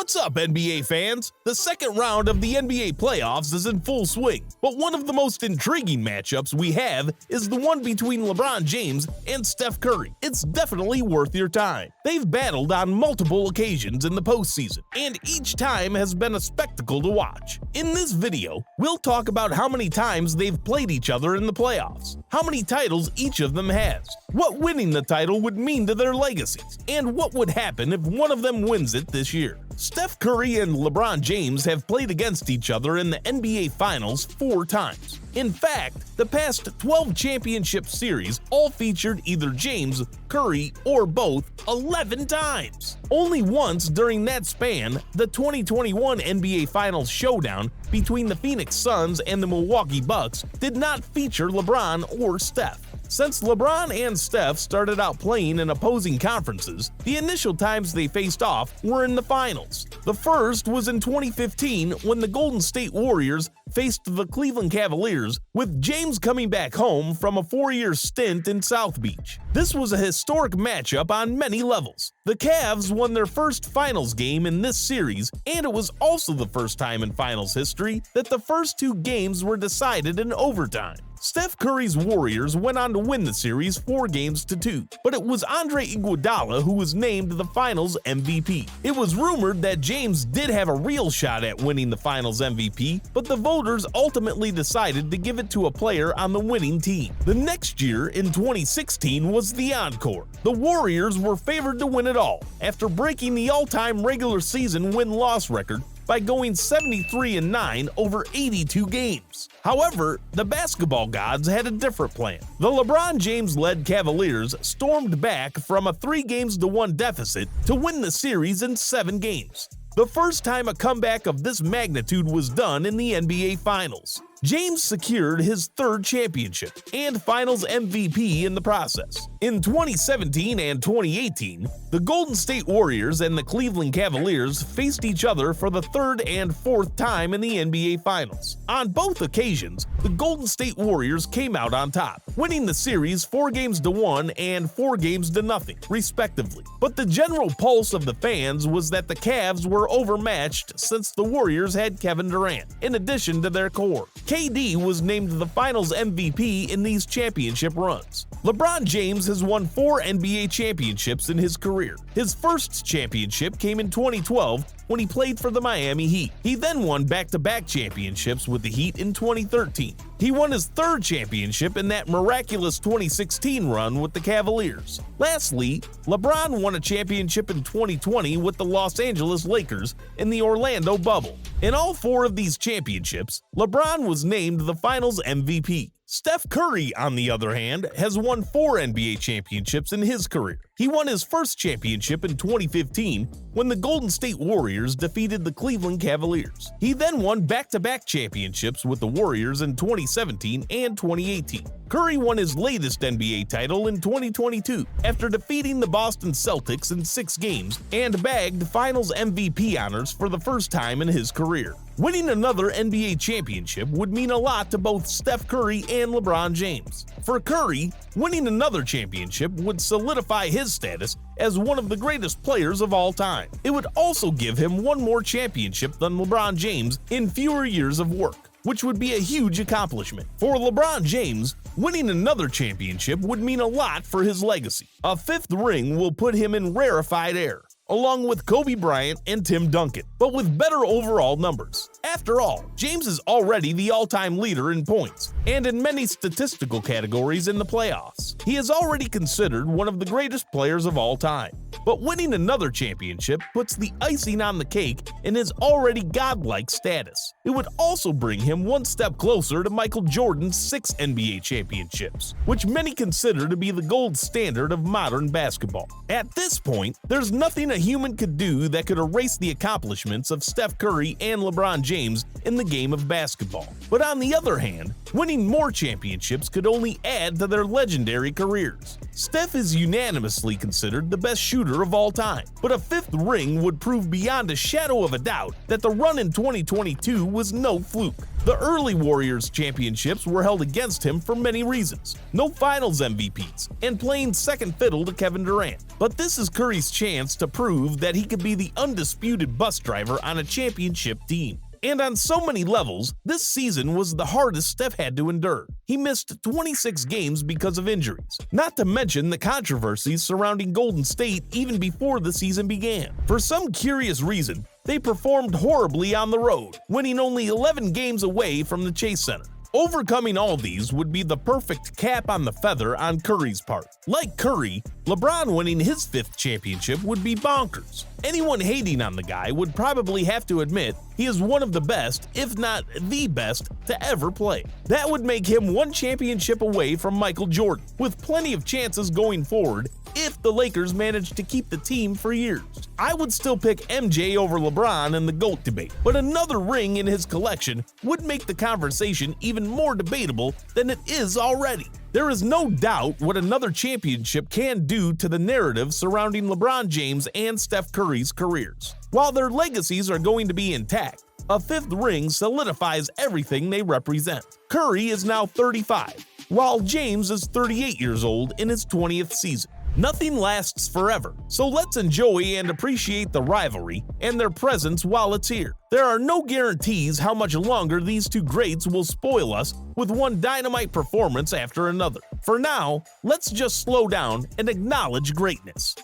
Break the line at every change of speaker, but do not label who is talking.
What's up, NBA fans? The second round of the NBA playoffs is in full swing, but one of the most intriguing matchups we have is the one between LeBron James and Steph Curry. It's definitely worth your time. They've battled on multiple occasions in the postseason, and each time has been a spectacle to watch. In this video, we'll talk about how many times they've played each other in the playoffs, how many titles each of them has, what winning the title would mean to their legacies, and what would happen if one of them wins it this year. Steph Curry and LeBron James have played against each other in the NBA Finals 4 times. In fact, the past 12 championship series all featured either James, Curry, or both 11 times. Only once during that span, the 2021 NBA Finals showdown between the Phoenix Suns and the Milwaukee Bucks did not feature LeBron or Steph. Since LeBron and Steph started out playing in opposing conferences, the initial times they faced off were in the finals. The first was in 2015 when the Golden State Warriors faced the Cleveland Cavaliers, with James coming back home from a 4-year stint in South Beach. This was a historic matchup on many levels. The Cavs won their first finals game in this series, and it was also the first time in finals history that the first 2 games were decided in overtime. Steph Curry's Warriors went on to win the series 4-2, but it was Andre Iguodala who was named the Finals MVP. It was rumored that James did have a real shot at winning the Finals MVP, but the voters ultimately decided to give it to a player on the winning team. The next year, in 2016, was the encore. The Warriors were favored to win it all, after breaking the all-time regular season win-loss record by going 73-9 over 82 games. However, the basketball gods had a different plan. The LeBron James-led Cavaliers stormed back from a 3-1 deficit to win the series in 7 games. The first time a comeback of this magnitude was done in the NBA Finals. James secured his 3rd championship and Finals MVP in the process. In 2017 and 2018, the Golden State Warriors and the Cleveland Cavaliers faced each other for the 3rd and 4th time in the NBA Finals. On both occasions, the Golden State Warriors came out on top, winning the series 4-1 and 4-0, respectively. But the general pulse of the fans was that the Cavs were overmatched since the Warriors had Kevin Durant, in addition to their core. KD was named the Finals MVP in these championship runs. LeBron James has won 4 NBA championships in his career. His first championship came in 2012 when he played for the Miami Heat. He then won back-to-back championships with the Heat in 2013. He won his 3rd championship in that miraculous 2016 run with the Cavaliers. Lastly, LeBron won a championship in 2020 with the Los Angeles Lakers in the Orlando bubble. In all 4 of these championships, LeBron was named the Finals MVP. Steph Curry, on the other hand, has won 4 NBA championships in his career. He won his first championship in 2015 when the Golden State Warriors defeated the Cleveland Cavaliers. He then won back-to-back championships with the Warriors in 2017 and 2018. Curry won his latest NBA title in 2022 after defeating the Boston Celtics in 6 games and bagged Finals MVP honors for the first time in his career. Winning another NBA championship would mean a lot to both Steph Curry and LeBron James. For Curry, winning another championship would solidify his status as one of the greatest players of all time. It would also give him one more championship than LeBron James in fewer years of work, which would be a huge accomplishment. For LeBron James, winning another championship would mean a lot for his legacy. A 5th ring will put him in rarefied air, along with Kobe Bryant and Tim Duncan, but with better overall numbers. After all, James is already the all-time leader in points, and in many statistical categories in the playoffs. He is already considered one of the greatest players of all time. But winning another championship puts the icing on the cake in his already godlike status. It would also bring him one step closer to Michael Jordan's 6 NBA championships, which many consider to be the gold standard of modern basketball. At this point, there's nothing a human could do that could erase the accomplishments of Steph Curry and LeBron James in the game of basketball. But on the other hand, winning more championships could only add to their legendary careers. Steph is unanimously considered the best shooter of all time, but a fifth ring would prove beyond a shadow of a doubt that the run in 2022 was no fluke. The early Warriors championships were held against him for many reasons. No finals MVPs, and playing second fiddle to Kevin Durant. But this is Curry's chance to prove that he could be the undisputed bus driver on a championship team. And on so many levels, this season was the hardest Steph had to endure. He missed 26 games because of injuries, not to mention the controversies surrounding Golden State even before the season began. For some curious reason, they performed horribly on the road, winning only 11 games away from the Chase Center. Overcoming all these would be the perfect cap on the feather on Curry's part. Like Curry, LeBron winning his fifth championship would be bonkers. Anyone hating on the guy would probably have to admit he is one of the best, if not the best, to ever play. That would make him one championship away from Michael Jordan, with plenty of chances going forward if the Lakers managed to keep the team for years. I would still pick MJ over LeBron in the GOAT debate, but another ring in his collection would make the conversation even more debatable than it is already. There is no doubt what another championship can do to the narrative surrounding LeBron James and Steph Curry's careers. While their legacies are going to be intact, a fifth ring solidifies everything they represent. Curry is now 35, while James is 38 years old in his 20th season. Nothing lasts forever, so let's enjoy and appreciate the rivalry and their presence while it's here. There are no guarantees how much longer these two greats will spoil us with one dynamite performance after another. For now, let's just slow down and acknowledge greatness.